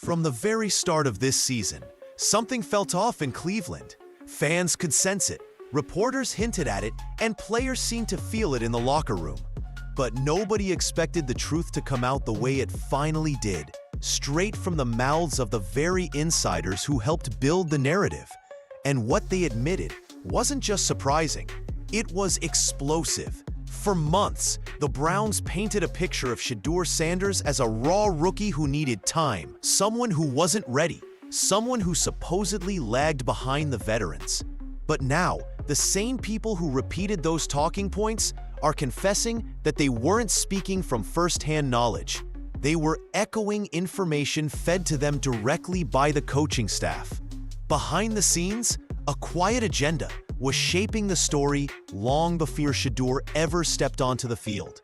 From the very start of this season, something felt off in Cleveland. Fans could sense it, reporters hinted at it, and players seemed to feel it in the locker room. But nobody expected the truth to come out the way it finally did, straight from the mouths of the very insiders who helped build the narrative. And what they admitted wasn't just surprising, it was explosive. For months, the Browns painted a picture of Shedeur Sanders as a raw rookie who needed time, someone who wasn't ready, someone who supposedly lagged behind the veterans. But now, the same people who repeated those talking points are confessing that they weren't speaking from first-hand knowledge. They were echoing information fed to them directly by the coaching staff. Behind the scenes, a quiet agenda was shaping the story long before Shedeur ever stepped onto the field.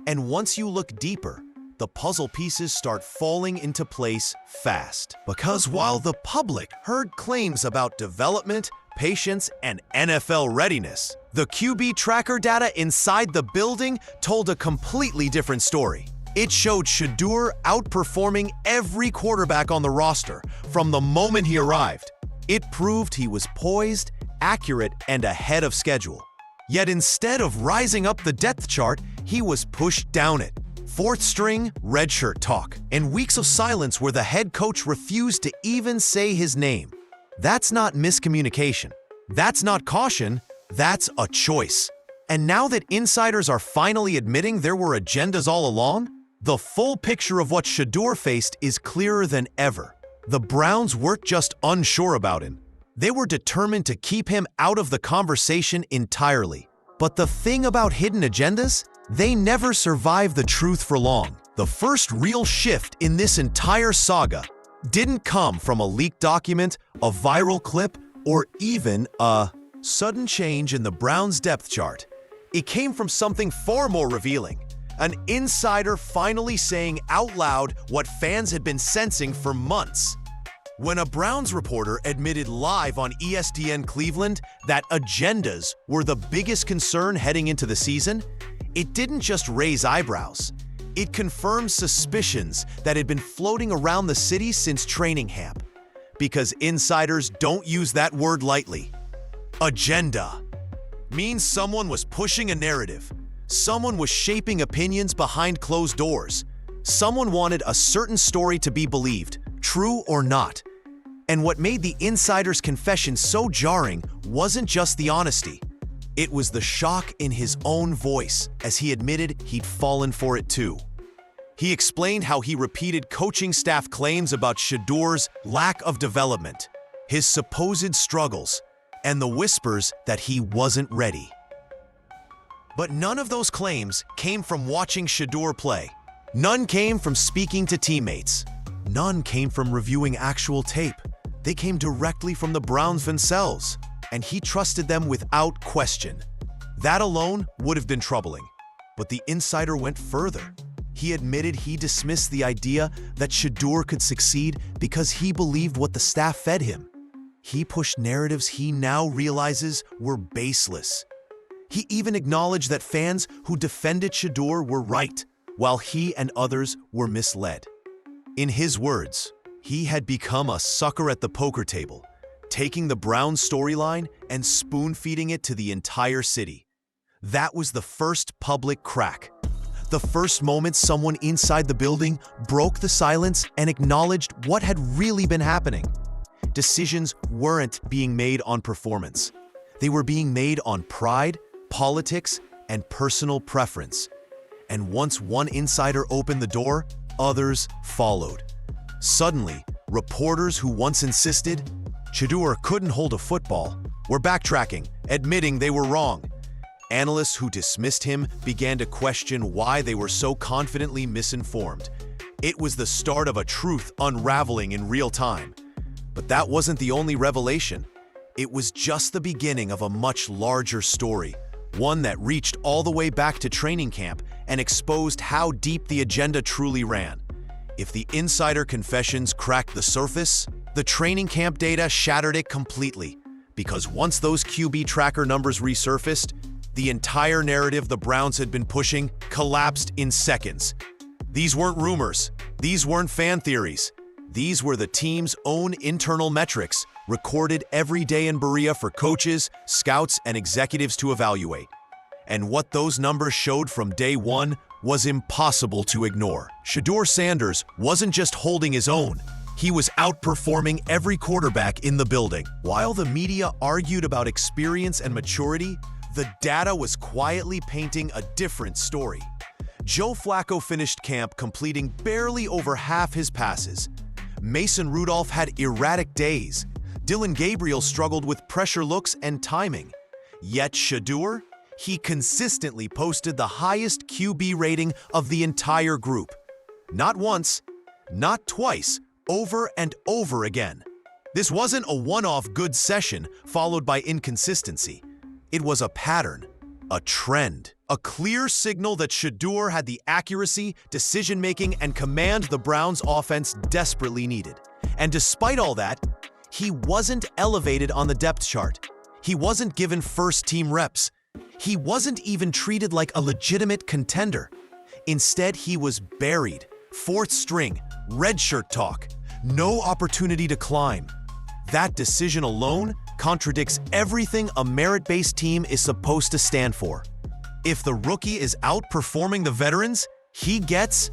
And once you look deeper, the puzzle pieces start falling into place fast. Because while the public heard claims about development, patience, and NFL readiness, the QB tracker data inside the building told a completely different story. It showed Shedeur outperforming every quarterback on the roster from the moment he arrived. It proved he was poised, accurate, and ahead of schedule. Yet instead of rising up the depth chart, he was pushed down it. Fourth string, redshirt talk, and weeks of silence where the head coach refused to even say his name. That's not miscommunication. That's not caution. That's a choice. And now that insiders are finally admitting there were agendas all along, the full picture of what Shedeur faced is clearer than ever. The Browns weren't just unsure about him. They were determined to keep him out of the conversation entirely. But the thing about hidden agendas? They never survive the truth for long. The first real shift in this entire saga didn't come from a leaked document, a viral clip, or even a sudden change in the Browns' depth chart. It came from something far more revealing. An insider finally saying out loud what fans had been sensing for months. When a Browns reporter admitted live on ESPN Cleveland that agendas were the biggest concern heading into the season, it didn't just raise eyebrows. It confirmed suspicions that had been floating around the city since training camp. Because insiders don't use that word lightly. Agenda means someone was pushing a narrative. Someone was shaping opinions behind closed doors. Someone wanted a certain story to be believed, true or not. And what made the insider's confession so jarring wasn't just the honesty. It was the shock in his own voice as he admitted he'd fallen for it too. He explained how he repeated coaching staff claims about Shedeur's lack of development, his supposed struggles, and the whispers that he wasn't ready. But none of those claims came from watching Shedeur play. None came from speaking to teammates. None came from reviewing actual tape. They came directly from the Browns themselves, and he trusted them without question. That alone would have been troubling. But the insider went further. He admitted he dismissed the idea that Shedeur could succeed because he believed what the staff fed him. He pushed narratives he now realizes were baseless. He even acknowledged that fans who defended Shedeur were right, while he and others were misled. In his words, he had become a sucker at the poker table, taking the Browns storyline and spoon-feeding it to the entire city. That was the first public crack. The first moment someone inside the building broke the silence and acknowledged what had really been happening. Decisions weren't being made on performance. They were being made on pride, politics, and personal preference. And once one insider opened the door, others followed. Suddenly, reporters who once insisted Shedeur couldn't hold a football were backtracking, admitting they were wrong. Analysts who dismissed him began to question why they were so confidently misinformed. It was the start of a truth unraveling in real time. But that wasn't the only revelation. It was just the beginning of a much larger story, one that reached all the way back to training camp and exposed how deep the agenda truly ran. If the insider confessions cracked the surface, the training camp data shattered it completely. Because once those QB tracker numbers resurfaced, the entire narrative the Browns had been pushing collapsed in seconds. These weren't rumors. These weren't fan theories. These were the team's own internal metrics, recorded every day in Berea for coaches, scouts, and executives to evaluate. And what those numbers showed from day one was impossible to ignore. Shedeur Sanders wasn't just holding his own, he was outperforming every quarterback in the building. While the media argued about experience and maturity, the data was quietly painting a different story. Joe Flacco finished camp completing barely over half his passes. Mason Rudolph had erratic days. Dylan Gabriel struggled with pressure looks and timing. Yet Shedeur, he consistently posted the highest QB rating of the entire group. Not once, not twice, over and over again. This wasn't a one-off good session followed by inconsistency. It was a pattern, a trend, a clear signal that Shedeur had the accuracy, decision-making, and command the Browns' offense desperately needed. And despite all that, he wasn't elevated on the depth chart. He wasn't given first-team reps. He wasn't even treated like a legitimate contender. Instead, he was buried, fourth string, redshirt talk, no opportunity to climb. That decision alone contradicts everything a merit-based team is supposed to stand for. If the rookie is outperforming the veterans, he gets ...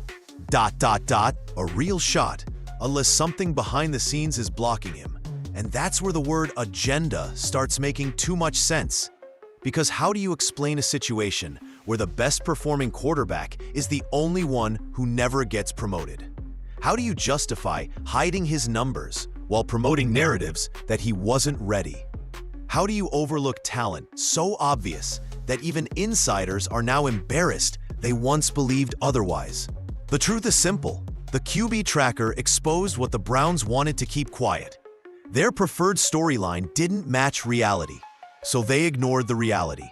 a real shot, unless something behind the scenes is blocking him. And that's where the word agenda starts making too much sense. Because how do you explain a situation where the best performing quarterback is the only one who never gets promoted? How do you justify hiding his numbers while promoting narratives that he wasn't ready? How do you overlook talent so obvious that even insiders are now embarrassed they once believed otherwise? The truth is simple. The QB tracker exposed what the Browns wanted to keep quiet. Their preferred storyline didn't match reality, so they ignored the reality.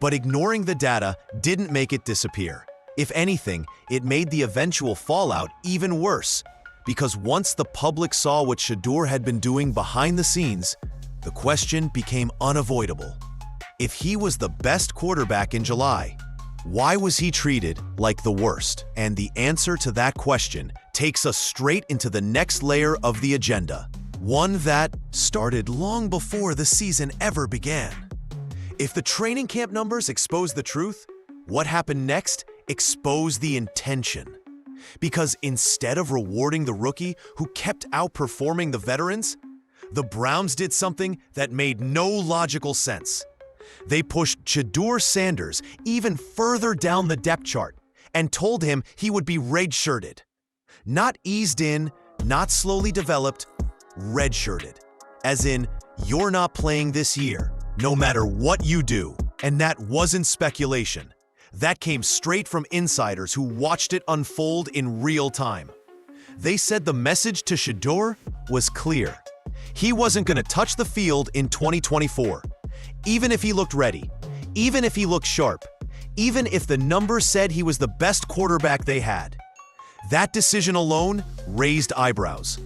But ignoring the data didn't make it disappear. If anything, it made the eventual fallout even worse, because once the public saw what Shedeur had been doing behind the scenes, the question became unavoidable. If he was the best quarterback in July, why was he treated like the worst? And the answer to that question takes us straight into the next layer of the agenda, one that started long before the season ever began. If the training camp numbers expose the truth, what happened next exposed the intention. Because instead of rewarding the rookie who kept outperforming the veterans, the Browns did something that made no logical sense. They pushed Shedeur Sanders even further down the depth chart and told him he would be redshirted. Not eased in, not slowly developed, redshirted. As in, you're not playing this year, no matter what you do. And that wasn't speculation. That came straight from insiders who watched it unfold in real time. They said the message to Shedeur was clear. He wasn't going to touch the field in 2024. Even if he looked ready, even if he looked sharp, even if the numbers said he was the best quarterback they had. That decision alone raised eyebrows.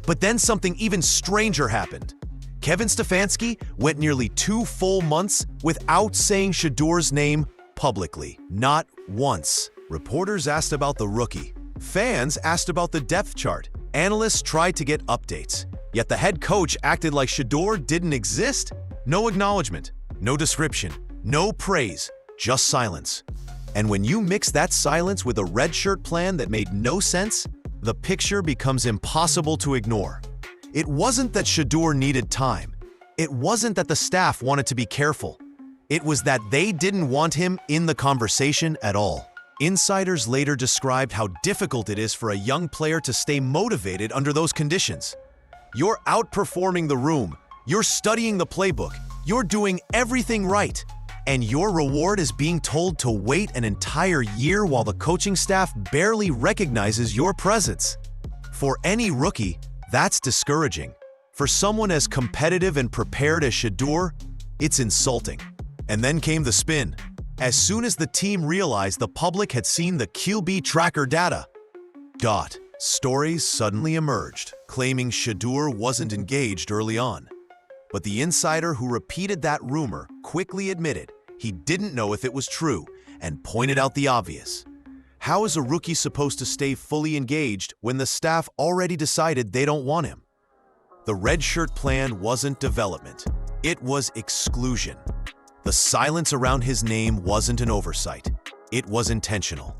But then something even stranger happened. Kevin Stefanski went nearly 2 full months without saying Shedeur's name publicly. Not once. Reporters asked about the rookie. Fans asked about the depth chart. Analysts tried to get updates. Yet the head coach acted like Shedeur didn't exist. No acknowledgement, no description, no praise, just silence. And when you mix that silence with a redshirt plan that made no sense, the picture becomes impossible to ignore. It wasn't that Shedeur needed time. It wasn't that the staff wanted to be careful. It was that they didn't want him in the conversation at all. Insiders later described how difficult it is for a young player to stay motivated under those conditions. You're outperforming the room. You're studying the playbook. You're doing everything right. And your reward is being told to wait an entire year while the coaching staff barely recognizes your presence. For any rookie, that's discouraging. For someone as competitive and prepared as Shedeur, it's insulting. And then came the spin. As soon as the team realized the public had seen the QB tracker data, stories suddenly emerged, claiming Shedeur wasn't engaged early on. But the insider who repeated that rumor quickly admitted he didn't know if it was true and pointed out the obvious. How is a rookie supposed to stay fully engaged when the staff already decided they don't want him? The red shirt plan wasn't development. It was exclusion. The silence around his name wasn't an oversight. It was intentional.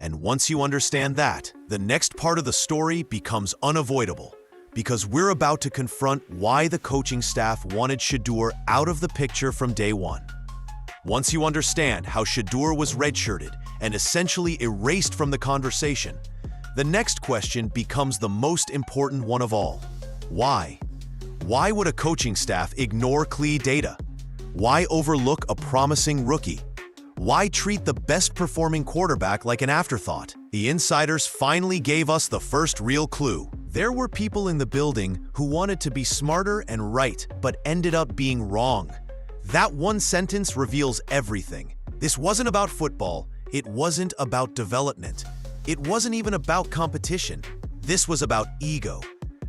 And once you understand that, the next part of the story becomes unavoidable, because we're about to confront why the coaching staff wanted Shedeur out of the picture from day one. Once you understand how Shedeur was redshirted and essentially erased from the conversation, the next question becomes the most important one of all. Why? Why would a coaching staff ignore key data? Why overlook a promising rookie? Why treat the best-performing quarterback like an afterthought? The insiders finally gave us the first real clue. There were people in the building who wanted to be smarter and right, but ended up being wrong. That one sentence reveals everything. This wasn't about football. It wasn't about development. It wasn't even about competition. This was about ego.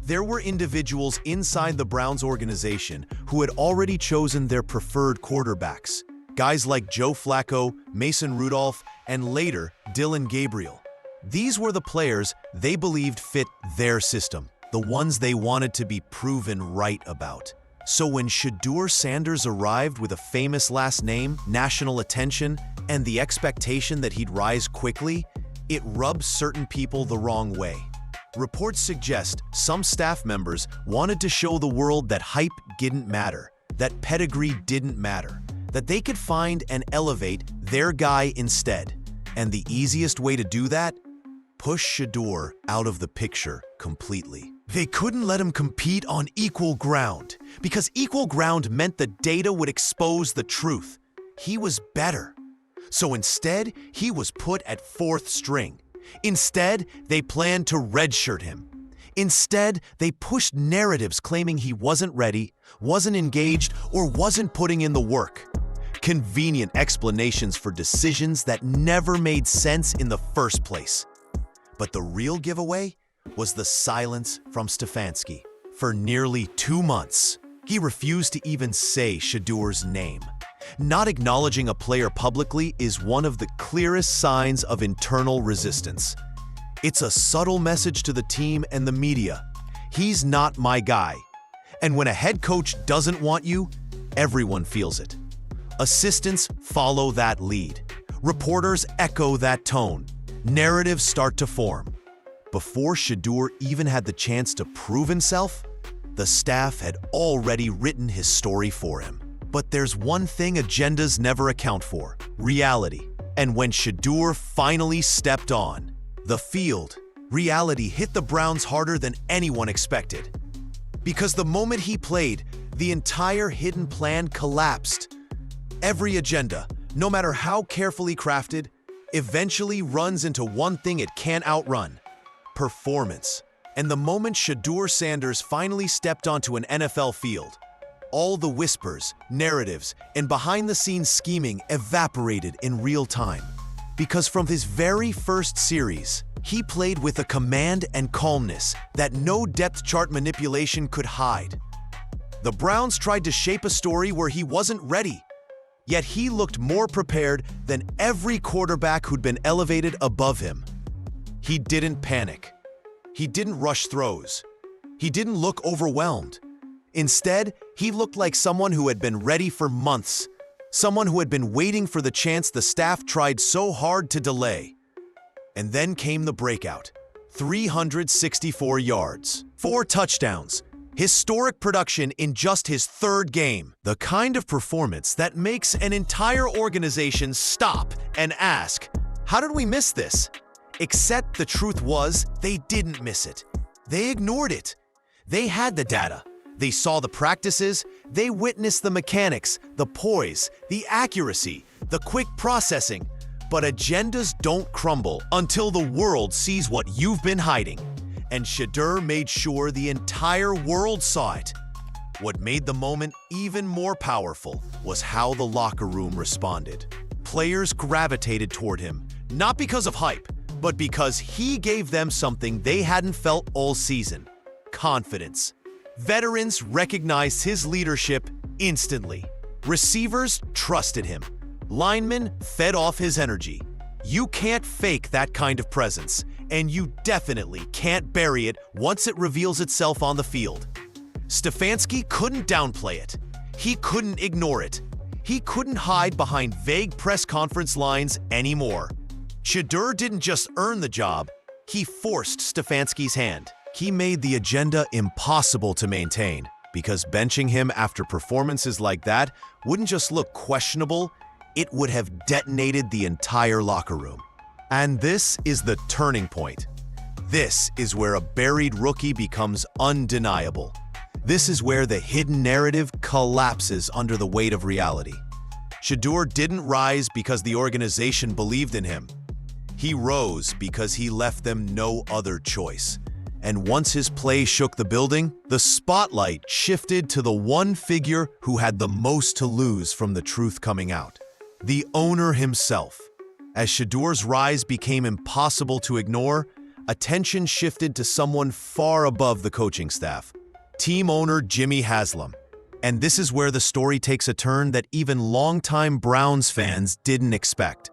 There were individuals inside the Browns organization who had already chosen their preferred quarterbacks. Guys like Joe Flacco, Mason Rudolph, and later, Dylan Gabriel. These were the players they believed fit their system, the ones they wanted to be proven right about. So when Shedeur Sanders arrived with a famous last name, national attention, and the expectation that he'd rise quickly, it rubbed certain people the wrong way. Reports suggest some staff members wanted to show the world that hype didn't matter, that pedigree didn't matter, that they could find and elevate their guy instead. And the easiest way to do that? Push Shedeur out of the picture completely. They couldn't let him compete on equal ground, because equal ground meant the data would expose the truth. He was better. So instead, he was put at fourth string. Instead, they planned to redshirt him. Instead, they pushed narratives claiming he wasn't ready, wasn't engaged, or wasn't putting in the work. Convenient explanations for decisions that never made sense in the first place. But the real giveaway was the silence from Stefanski. For nearly 2 months, he refused to even say Shedeur's name. Not acknowledging a player publicly is one of the clearest signs of internal resistance. It's a subtle message to the team and the media. He's not my guy. And when a head coach doesn't want you, everyone feels it. Assistants follow that lead. Reporters echo that tone. Narratives start to form. Before Shedeur even had the chance to prove himself, the staff had already written his story for him. But there's one thing agendas never account for: reality. And when Shedeur finally stepped on the field, reality hit the Browns harder than anyone expected. Because the moment he played, the entire hidden plan collapsed. Every agenda, no matter how carefully crafted, eventually runs into one thing it can't outrun: performance. And the moment Shedeur Sanders finally stepped onto an NFL field, all the whispers, narratives, and behind-the-scenes scheming evaporated in real time. Because from his very first series, he played with a command and calmness that no depth chart manipulation could hide. The Browns tried to shape a story where he wasn't ready, yet he looked more prepared than every quarterback who'd been elevated above him. He didn't panic. He didn't rush throws. He didn't look overwhelmed. Instead, he looked like someone who had been ready for months, someone who had been waiting for the chance the staff tried so hard to delay. And then came the breakout: 364 yards, 4 touchdowns, historic production in just his third game. The kind of performance that makes an entire organization stop and ask, how did we miss this? Except the truth was, they didn't miss it. They ignored it. They had the data. They saw the practices, they witnessed the mechanics, the poise, the accuracy, the quick processing. But agendas don't crumble until the world sees what you've been hiding. And Shedeur made sure the entire world saw it. What made the moment even more powerful was how the locker room responded. Players gravitated toward him, not because of hype, but because he gave them something they hadn't felt all season: confidence. Veterans recognized his leadership instantly. Receivers trusted him. Linemen fed off his energy. You can't fake that kind of presence, and you definitely can't bury it once it reveals itself on the field. Stefanski couldn't downplay it. He couldn't ignore it. He couldn't hide behind vague press conference lines anymore. Shedeur didn't just earn the job, he forced Stefanski's hand. He made the agenda impossible to maintain, because benching him after performances like that wouldn't just look questionable, it would have detonated the entire locker room. And this is the turning point. This is where a buried rookie becomes undeniable. This is where the hidden narrative collapses under the weight of reality. Shedeur didn't rise because the organization believed in him. He rose because he left them no other choice. And once his play shook the building, the spotlight shifted to the one figure who had the most to lose from the truth coming out: the owner himself. As Shedeur's rise became impossible to ignore, attention shifted to someone far above the coaching staff: team owner Jimmy Haslam. And this is where the story takes a turn that even longtime Browns fans didn't expect.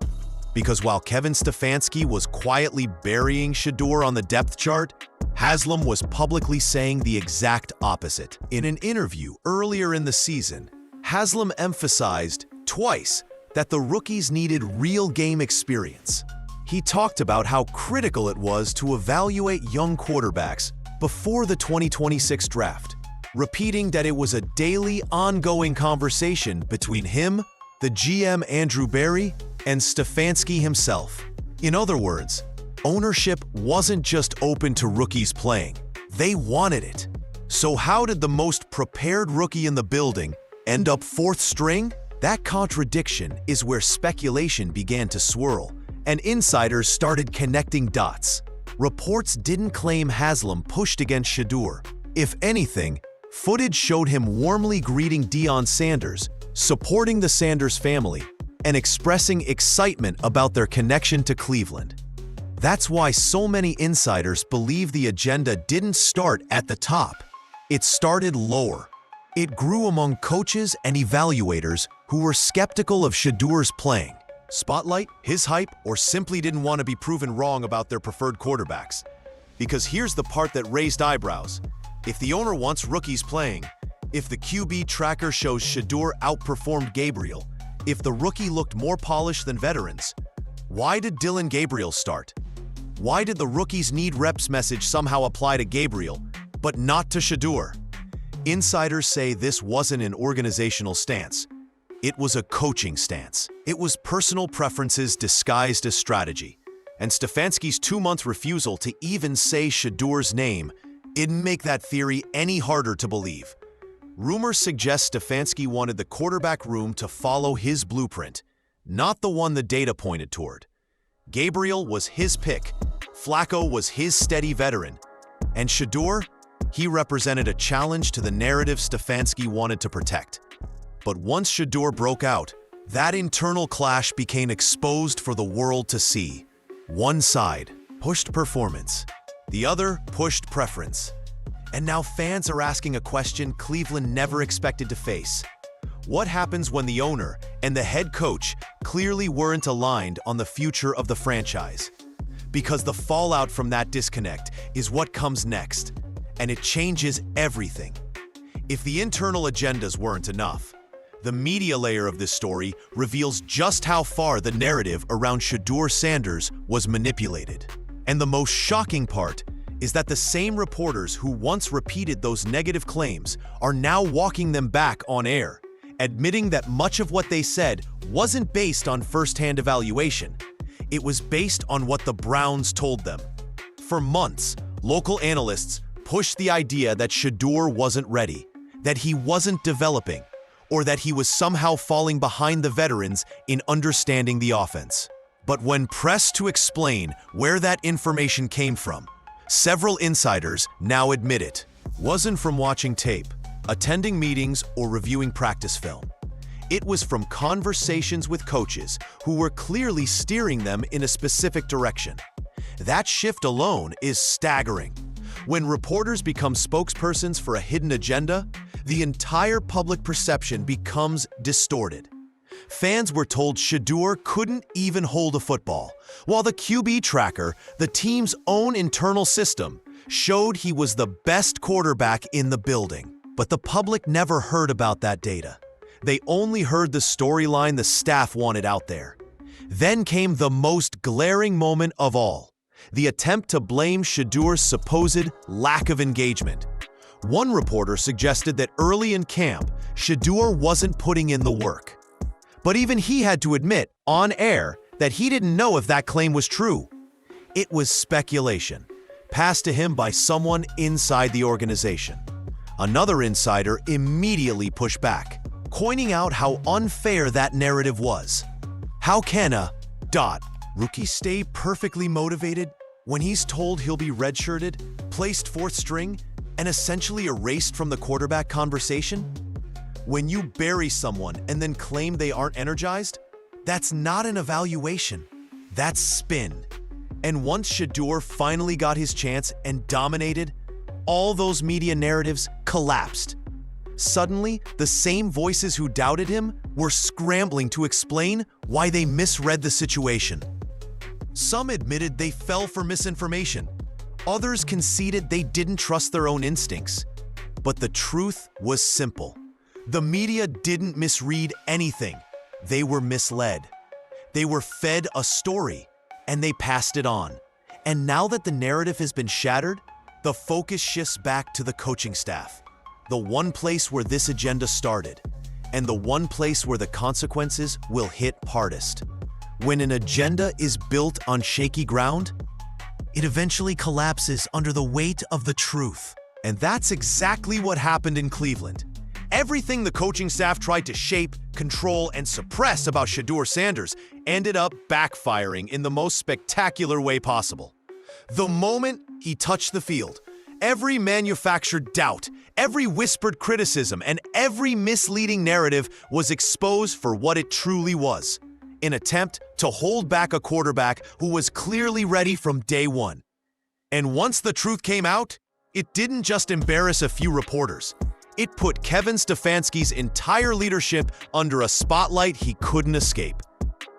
Because while Kevin Stefanski was quietly burying Shedeur on the depth chart, Haslam was publicly saying the exact opposite. In an interview earlier in the season, Haslam emphasized twice that the rookies needed real game experience. He talked about how critical it was to evaluate young quarterbacks before the 2026 draft, repeating that it was a daily, ongoing conversation between him, the GM Andrew Berry, and Stefanski himself. In other words, ownership wasn't just open to rookies playing, they wanted it. So how did the most prepared rookie in the building end up fourth string? That contradiction is where speculation began to swirl, and insiders started connecting dots. Reports didn't claim Haslam pushed against Shedeur. If anything, footage showed him warmly greeting Deion Sanders, supporting the Sanders family, and expressing excitement about their connection to Cleveland. That's why so many insiders believe the agenda didn't start at the top. It started lower. It grew among coaches and evaluators who were skeptical of Shedeur's playing. Spotlight, his hype, or simply didn't want to be proven wrong about their preferred quarterbacks. Because here's the part that raised eyebrows. If the owner wants rookies playing, if the QB tracker shows Shedeur outperformed Gabriel, if the rookie looked more polished than veterans, why did Dillon Gabriel start? Why did the rookies need reps message somehow apply to Gabriel, but not to Shedeur? Insiders say this wasn't an organizational stance. It was a coaching stance. It was personal preferences disguised as strategy. And Stefanski's 2-month refusal to even say Shedeur's name didn't make that theory any harder to believe. Rumors suggest Stefanski wanted the quarterback room to follow his blueprint, not the one the data pointed toward. Gabriel was his pick, Flacco was his steady veteran, and Shedeur, he represented a challenge to the narrative Stefanski wanted to protect. But once Shedeur broke out, that internal clash became exposed for the world to see. One side pushed performance, the other pushed preference. And now fans are asking a question Cleveland never expected to face. What happens when the owner and the head coach clearly weren't aligned on the future of the franchise? Because the fallout from that disconnect is what comes next, and it changes everything. If the internal agendas weren't enough, the media layer of this story reveals just how far the narrative around Shedeur Sanders was manipulated. And the most shocking part is that the same reporters who once repeated those negative claims are now walking them back on air, admitting that much of what they said wasn't based on first-hand evaluation. It was based on what the Browns told them. For months, local analysts pushed the idea that Shedeur wasn't ready, that he wasn't developing, or that he was somehow falling behind the veterans in understanding the offense. But when pressed to explain where that information came from, several insiders now admit it wasn't from watching tape, attending meetings, or reviewing practice film. It was from conversations with coaches who were clearly steering them in a specific direction. That shift alone is staggering. When reporters become spokespersons for a hidden agenda, the entire public perception becomes distorted. fans were told Shedeur couldn't even hold a football, while the QB tracker, the team's own internal system, showed he was the best quarterback in the building. But the public never heard about that data. They only heard the storyline the staff wanted out there. Then came the most glaring moment of all, the attempt to blame Shedeur's supposed lack of engagement. One reporter suggested that early in camp, Shedeur wasn't putting in the work. But even he had to admit, on air, that he didn't know if that claim was true. It was speculation, passed to him by someone inside the organization. Another insider immediately pushed back, pointing out how unfair that narrative was. How can a rookie stay perfectly motivated when he's told he'll be redshirted, placed fourth string, and essentially erased from the quarterback conversation? When you bury someone and then claim they aren't energized, that's not an evaluation, that's spin. And once Shedeur finally got his chance and dominated, all those media narratives collapsed. Suddenly, the same voices who doubted him were scrambling to explain why they misread the situation. Some admitted they fell for misinformation. Others conceded they didn't trust their own instincts. But the truth was simple. The media didn't misread anything. They were misled. They were fed a story, and they passed it on. And now that the narrative has been shattered, the focus shifts back to the coaching staff. The one place where this agenda started, and the one place where the consequences will hit hardest. When an agenda is built on shaky ground, it eventually collapses under the weight of the truth. And that's exactly what happened in Cleveland. Everything the coaching staff tried to shape, control, and suppress about Shedeur Sanders ended up backfiring in the most spectacular way possible. The moment he touched the field, every manufactured doubt, every whispered criticism, and every misleading narrative was exposed for what it truly was, an attempt to hold back a quarterback who was clearly ready from day one. And once the truth came out, it didn't just embarrass a few reporters. It put Kevin Stefanski's entire leadership under a spotlight he couldn't escape.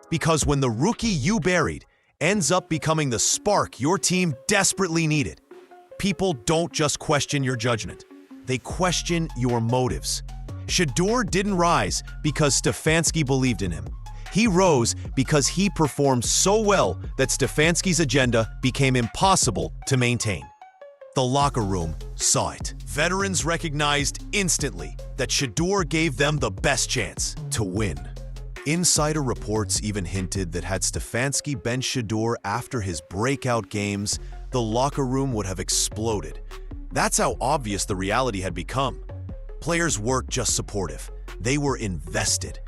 Because when the rookie you buried ends up becoming the spark your team desperately needed, people don't just question your judgment. They question your motives. Shedeur didn't rise because Stefanski believed in him. He rose because he performed so well that Stefanski's agenda became impossible to maintain. The locker room saw it. Veterans recognized instantly that Shedeur gave them the best chance to win. Insider reports even hinted that had Stefanski benched Shedeur after his breakout games, the locker room would have exploded. That's how obvious the reality had become. Players weren't just supportive. They were invested.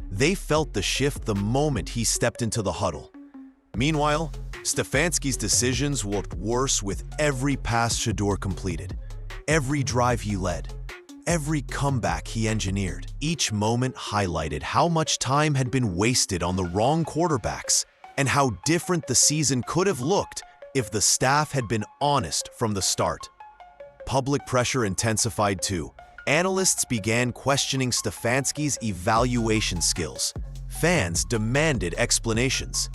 They felt the shift the moment he stepped into the huddle. Meanwhile, Stefanski's decisions looked worse with every pass Shedeur completed, every drive he led, every comeback he engineered. Each moment highlighted how much time had been wasted on the wrong quarterbacks and how different the season could have looked if the staff had been honest from the start. Public pressure intensified too. Analysts began questioning Stefanski's evaluation skills. Fans demanded explanations.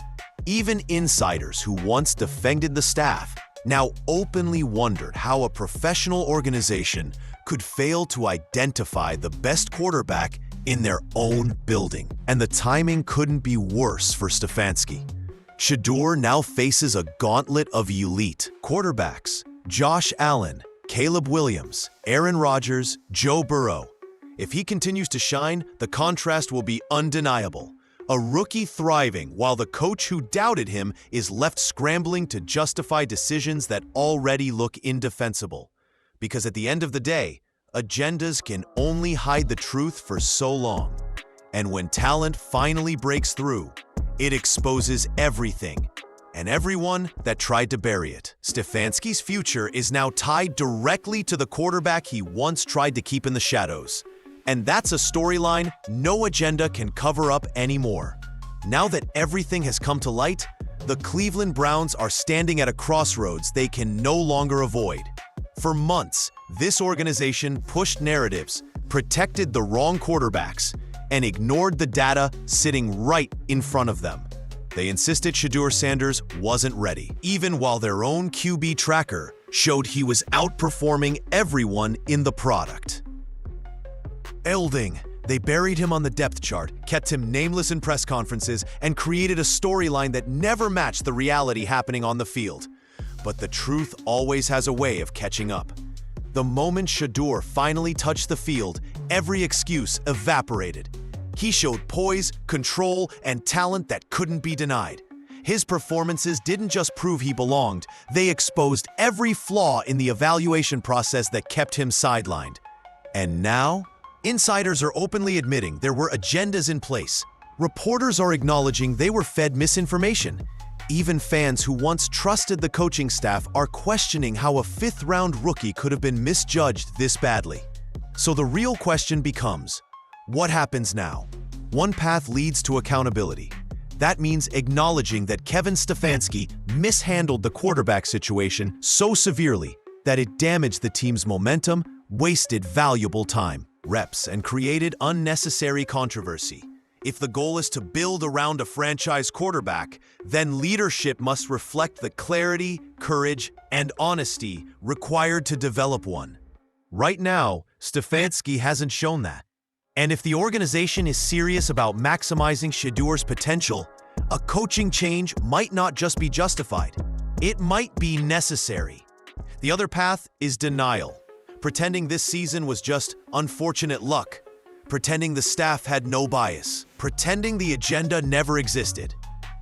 Even insiders who once defended the staff now openly wondered how a professional organization could fail to identify the best quarterback in their own building. And the timing couldn't be worse for Stefanski. Shedeur now faces a gauntlet of elite quarterbacks: Josh Allen, Caleb Williams, Aaron Rodgers, Joe Burrow. If he continues to shine, the contrast will be undeniable. A rookie thriving while the coach who doubted him is left scrambling to justify decisions that already look indefensible. Because at the end of the day, agendas can only hide the truth for so long. And when talent finally breaks through, it exposes everything and everyone that tried to bury it. Stefanski's future is now tied directly to the quarterback he once tried to keep in the shadows. And that's a storyline no agenda can cover up anymore. Now that everything has come to light, the Cleveland Browns are standing at a crossroads they can no longer avoid. For months, this organization pushed narratives, protected the wrong quarterbacks, and ignored the data sitting right in front of them. They insisted Shedeur Sanders wasn't ready, even while their own QB tracker showed he was outperforming everyone in the product. Alleging, they buried him on the depth chart, kept him nameless in press conferences, and created a storyline that never matched the reality happening on the field. But the truth always has a way of catching up. The moment Shedeur finally touched the field, every excuse evaporated. He showed poise, control, and talent that couldn't be denied. His performances didn't just prove he belonged, they exposed every flaw in the evaluation process that kept him sidelined. And now, insiders are openly admitting there were agendas in place. Reporters are acknowledging they were fed misinformation. Even fans who once trusted the coaching staff are questioning how a fifth-round rookie could have been misjudged this badly. So the real question becomes, what happens now? One path leads to accountability. That means acknowledging that Kevin Stefanski mishandled the quarterback situation so severely that it damaged the team's momentum, wasted valuable time, reps, and created unnecessary controversy. If the goal is to build around a franchise quarterback, then leadership must reflect the clarity, courage, and honesty required to develop one. Right now, Stefanski hasn't shown that. And if the organization is serious about maximizing Shedeur's potential, a coaching change might not just be justified. It might be necessary. The other path is denial, pretending this season was just unfortunate luck, pretending the staff had no bias, pretending the agenda never existed.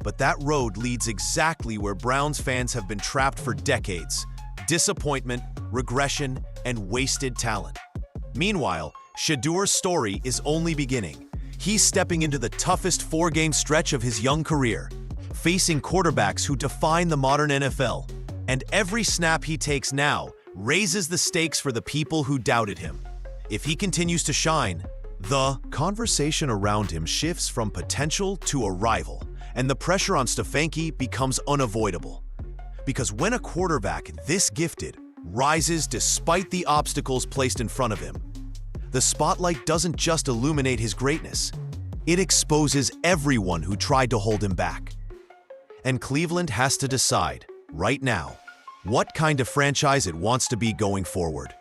But that road leads exactly where Browns fans have been trapped for decades: disappointment, regression, and wasted talent. Meanwhile, Shedeur's story is only beginning. He's stepping into the toughest four-game stretch of his young career, facing quarterbacks who define the modern NFL. And every snap he takes now raises the stakes for the people who doubted him. If he continues to shine, the conversation around him shifts from potential to arrival, and the pressure on Stefanski becomes unavoidable. Because when a quarterback this gifted rises despite the obstacles placed in front of him, the spotlight doesn't just illuminate his greatness, it exposes everyone who tried to hold him back. And Cleveland has to decide, right now, what kind of franchise it wants to be going forward.